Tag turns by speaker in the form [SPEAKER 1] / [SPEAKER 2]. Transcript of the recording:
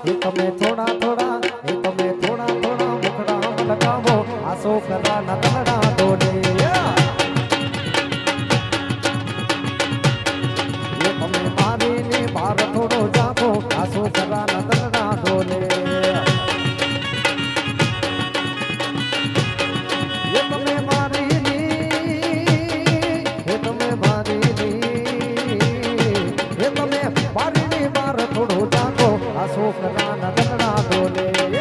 [SPEAKER 1] એ તમે થોડા થોડા એ તમે થોડા થોડા મુખડા લગાવો આ છોકરા ના તલડા ડોલે એ તમે મારીને બાર થોડો જાગો આ છોકરા ના તલડા ડોલે એ તમે મારીની બાર થોડો જાગો આ છોકરા ના તલડા ડોલે